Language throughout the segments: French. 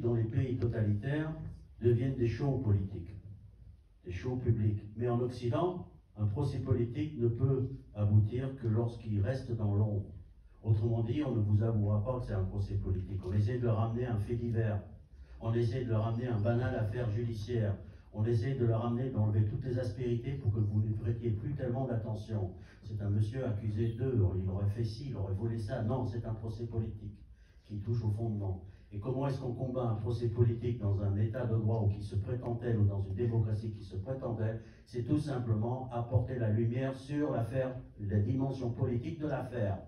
dans les pays totalitaires, deviennent des shows politiques, des shows publics. Mais en Occident, un procès politique ne peut aboutir que lorsqu'il reste dans l'ombre. Autrement dit, on ne vous avouera pas que c'est un procès politique. On essaie de leur amener un fait divers. On essaie de leur amener un banal affaire judiciaire. On essaie de leur amener, d'enlever toutes les aspérités pour que vous ne prêtiez plus tellement d'attention. C'est un monsieur accusé d'eux, il aurait fait ci, il aurait volé ça. Non, c'est un procès politique qui touche au fondement. Et comment est-ce qu'on combat un procès politique dans un état de droit ou qui se prétend tel, ou dans une démocratie qui se prétend telle? C'est tout simplement apporter la lumière sur l'affaire, la dimension politique de l'affaire.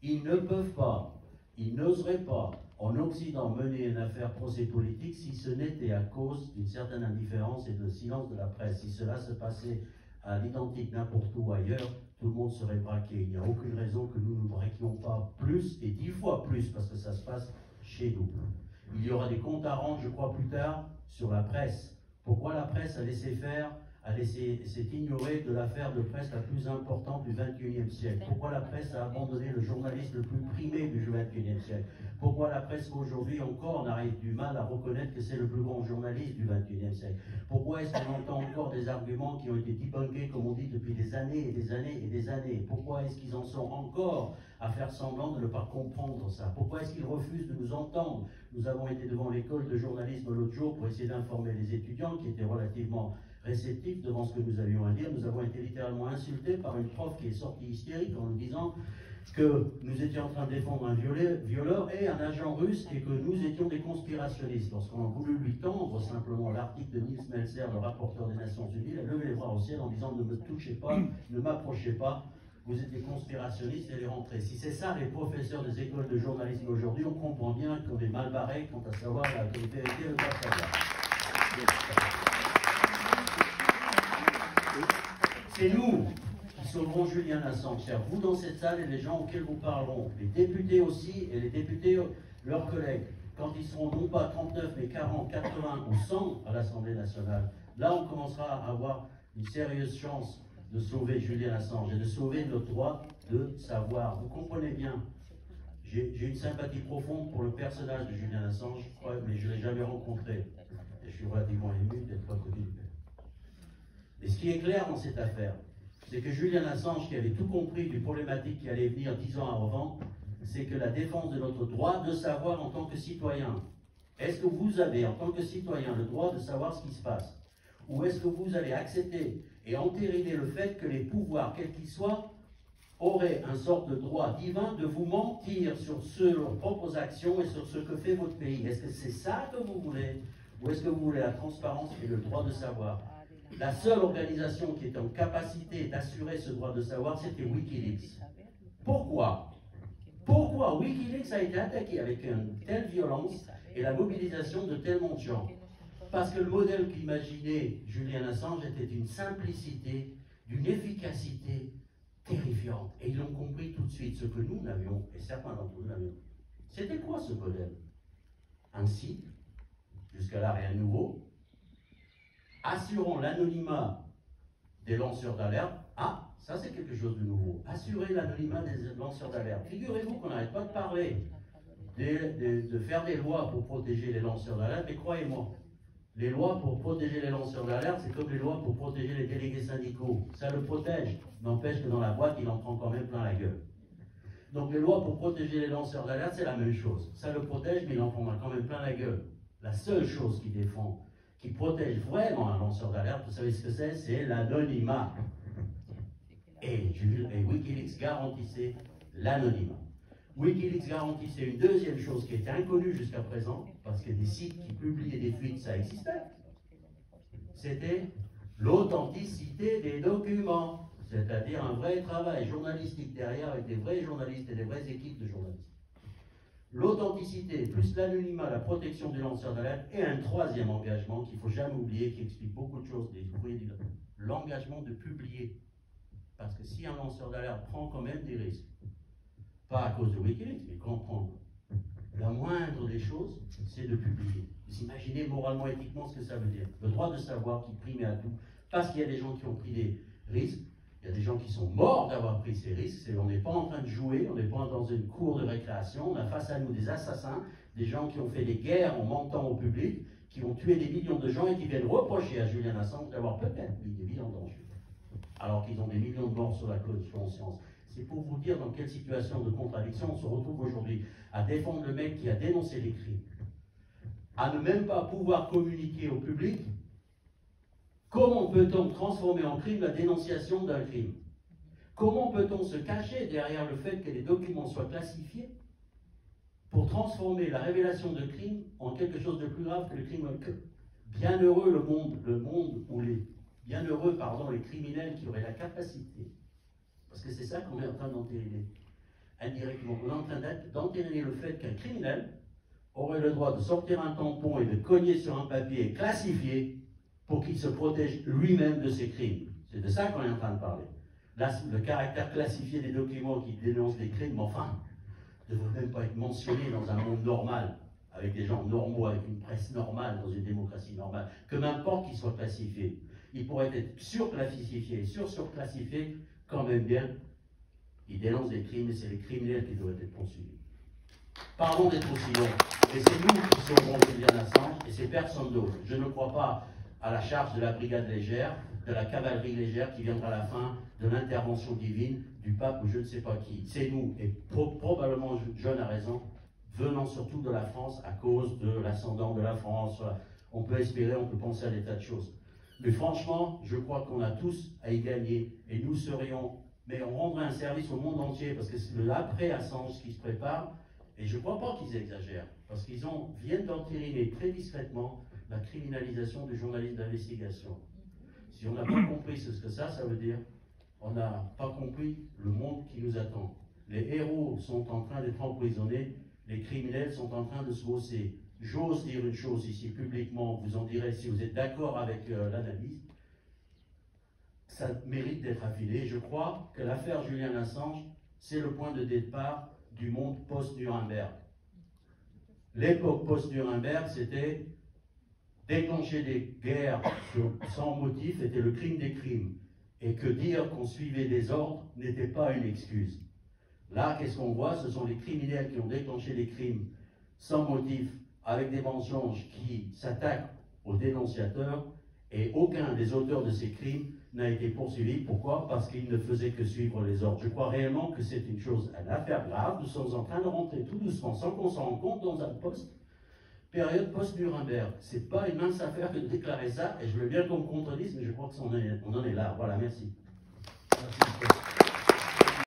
Ils ne peuvent pas, ils n'oseraient pas, en Occident, mener une affaire procès politique si ce n'était à cause d'une certaine indifférence et de silence de la presse. Si cela se passait à l'identique n'importe où ailleurs, tout le monde serait braqué. Il n'y a aucune raison que nous ne braquions pas plus, et 10 fois plus, parce que ça se passe chez nous. Il y aura des comptes à rendre, je crois, plus tard, sur la presse. Pourquoi la presse a laissé faire, s'est ignorée de l'affaire de presse la plus importante du XXIe siècle? Pourquoi la presse a abandonné le journaliste le plus primé du XXIe siècle? Pourquoi la presse aujourd'hui encore n'arrive du mal à reconnaître que c'est le plus grand journaliste du XXIe siècle? Pourquoi est-ce qu'on entend encore des arguments qui ont été debunkés, comme on dit, depuis des années et des années et des années? Pourquoi est-ce qu'ils en sont encore à faire semblant de ne pas comprendre ça? Pourquoi est-ce qu'ils refusent de nous entendre? Nous avons été devant l'école de journalisme l'autre jour pour essayer d'informer les étudiants qui étaient relativement réceptifs devant ce que nous avions à dire. Nous avons été littéralement insultés par une prof qui est sortie hystérique en nous disant que nous étions en train de défendre un violeur et un agent russe et que nous étions des conspirationnistes. Lorsqu'on a voulu lui tendre simplement l'article de Nils Melzer, le rapporteur des Nations Unies, elle a levé les bras au ciel en disant « Ne me touchez pas, ne m'approchez pas, vous êtes des conspirationnistes » et elle est rentrée. Si c'est ça les professeurs des écoles de journalisme aujourd'hui, on comprend bien qu'on est mal barré quant à savoir la vérité et le pas savoir. C'est nous qui sauverons Julian Assange. C'est vous dans cette salle et les gens auxquels vous parlerons. Les députés aussi et les députés, leurs collègues. Quand ils seront non pas 39 mais 40, 80 ou 100 à l'Assemblée nationale, là on commencera à avoir une sérieuse chance de sauver Julian Assange et de sauver notre droit de savoir. Vous comprenez bien, j'ai une sympathie profonde pour le personnage de Julian Assange, mais je ne l'ai jamais rencontré. Et je suis relativement ému d'être à côté du père. Et ce qui est clair dans cette affaire, c'est que Julian Assange, qui avait tout compris du problématique qui allait venir 10 ans avant, c'est que la défense de notre droit de savoir en tant que citoyen. Est-ce que vous avez, en tant que citoyen, le droit de savoir ce qui se passe? Ou est-ce que vous allez accepter et entériner le fait que les pouvoirs, quels qu'ils soient, auraient un sort de droit divin de vous mentir sur leurs propres actions et sur ce que fait votre pays? Est-ce que c'est ça que vous voulez? Ou est-ce que vous voulez la transparence et le droit de savoir? La seule organisation qui est en capacité d'assurer ce droit de savoir, c'était Wikileaks. Pourquoi? Pourquoi Wikileaks a été attaqué avec une telle violence et la mobilisation de tellement de gens? Parce que le modèle qu'imaginait Julian Assange était d'une simplicité, d'une efficacité terrifiante. Et ils l'ont compris tout de suite, ce que nous n'avions, et certains d'entre nous n'avions. C'était quoi ce modèle? Un site, jusqu'à là rien de nouveau, assurant l'anonymat des lanceurs d'alerte. Ah, ça c'est quelque chose de nouveau. Assurer l'anonymat des lanceurs d'alerte. Figurez-vous qu'on n'arrête pas de parler, de faire des lois pour protéger les lanceurs d'alerte, mais croyez-moi, les lois pour protéger les lanceurs d'alerte, c'est comme les lois pour protéger les délégués syndicaux. Ça le protège, n'empêche que dans la boîte, il en prend quand même plein la gueule. Donc les lois pour protéger les lanceurs d'alerte, c'est la même chose. Ça le protège, mais il en prend quand même plein la gueule. La seule chose qui défend, qui protège vraiment un lanceur d'alerte, vous savez ce que c'est? C'est l'anonymat. Et Wikileaks garantissait l'anonymat. Wikileaks garantissait une deuxième chose qui était inconnue jusqu'à présent, parce que des sites qui publiaient des fuites, ça existait. C'était l'authenticité des documents, c'est-à-dire un vrai travail journalistique derrière avec des vrais journalistes et des vraies équipes de journalistes. L'authenticité, plus l'anonymat, la protection des lanceurs d'alerte, et un troisième engagement qu'il ne faut jamais oublier, qui explique beaucoup de choses, l'engagement de publier. Parce que si un lanceur d'alerte prend quand même des risques, pas à cause de Wikileaks, mais comprendre, la moindre des choses, c'est de publier. Vous imaginez moralement, éthiquement ce que ça veut dire. Le droit de savoir qui prime à tout, parce qu'il y a des gens qui ont pris des risques, il y a des gens qui sont morts d'avoir pris ces risques. On n'est pas en train de jouer, on n'est pas dans une cour de récréation, on a face à nous des assassins des gens qui ont fait des guerres en mentant au public, qui ont tué des millions de gens et qui viennent reprocher à Julian Assange d'avoir peut-être mis des vies en danger, alors qu'ils ont des millions de morts sur la conscience. C'est pour vous dire dans quelle situation de contradiction on se retrouve aujourd'hui, à défendre le mec qui a dénoncé les crimes, à ne même pas pouvoir communiquer au public. Comment peut-on transformer en crime la dénonciation d'un crime? Comment peut-on se cacher derrière le fait que les documents soient classifiés pour transformer la révélation de crime en quelque chose de plus grave que le crime? Bienheureux le monde où les bienheureux, pardon, les criminels qui auraient la capacité, parce que c'est ça qu'on est en train d'entériner, indirectement, on est en train d'entériner le fait qu'un criminel aurait le droit de sortir un tampon et de cogner sur un papier classifié pour qu'il se protège lui-même de ses crimes. C'est de ça qu'on est en train de parler. Là, le caractère classifié des documents qui dénoncent des crimes, enfin, ne devrait même pas être mentionné dans un monde normal, avec des gens normaux, avec une presse normale, dans une démocratie normale, que n'importe qu'il soit classifié. Il pourrait être surclassifié, surclassifié, quand même bien. Il dénonce des crimes et c'est les criminels qui devraient être poursuivis. Pardon d'être aussi long, mais c'est nous qui saurons Julian Assange et c'est personne d'autre. Je ne crois pas à la charge de la brigade légère, de la cavalerie légère qui viendra à la fin de l'intervention divine du pape ou je ne sais pas qui. C'est nous, et probablement John a raison, venant surtout de la France à cause de l'ascendant de la France. On peut espérer, on peut penser à des tas de choses. Mais franchement, je crois qu'on a tous à y gagner et nous serions, mais on rendrait un service au monde entier parce que c'est l'après Assange qui se prépare. Et je ne crois pas qu'ils exagèrent, parce qu'ils viennent d'entériner très discrètement la criminalisation du journalisme d'investigation. Si on n'a pas compris ce que ça veut dire, on n'a pas compris le monde qui nous attend. Les héros sont en train d'être emprisonnés, les criminels sont en train de se bosser. J'ose dire une chose ici publiquement, vous en direz si vous êtes d'accord avec l'analyse, ça mérite d'être affiné. Je crois que l'affaire Julian Assange, c'est le point de départ du monde post-Nuremberg. L'époque post-Nuremberg, c'était déclencher des guerres sans motif était le crime des crimes. Et que dire qu'on suivait des ordres n'était pas une excuse. Là, qu'est-ce qu'on voit? Ce sont les criminels qui ont déclenché des crimes sans motif, avec des mensonges qui s'attaquent aux dénonciateurs, et aucun des auteurs de ces crimes n'a été poursuivi. Pourquoi? Parce qu'ils ne faisaient que suivre les ordres. Je crois réellement que c'est une chose, une affaire grave. Nous sommes en train de rentrer tout doucement, sans qu'on s'en rende compte, dans un période post-Nuremberg. C'est pas une mince affaire que de déclarer ça, et je veux bien qu'on me contredise, mais je crois qu'on en est là. Voilà, merci. Merci.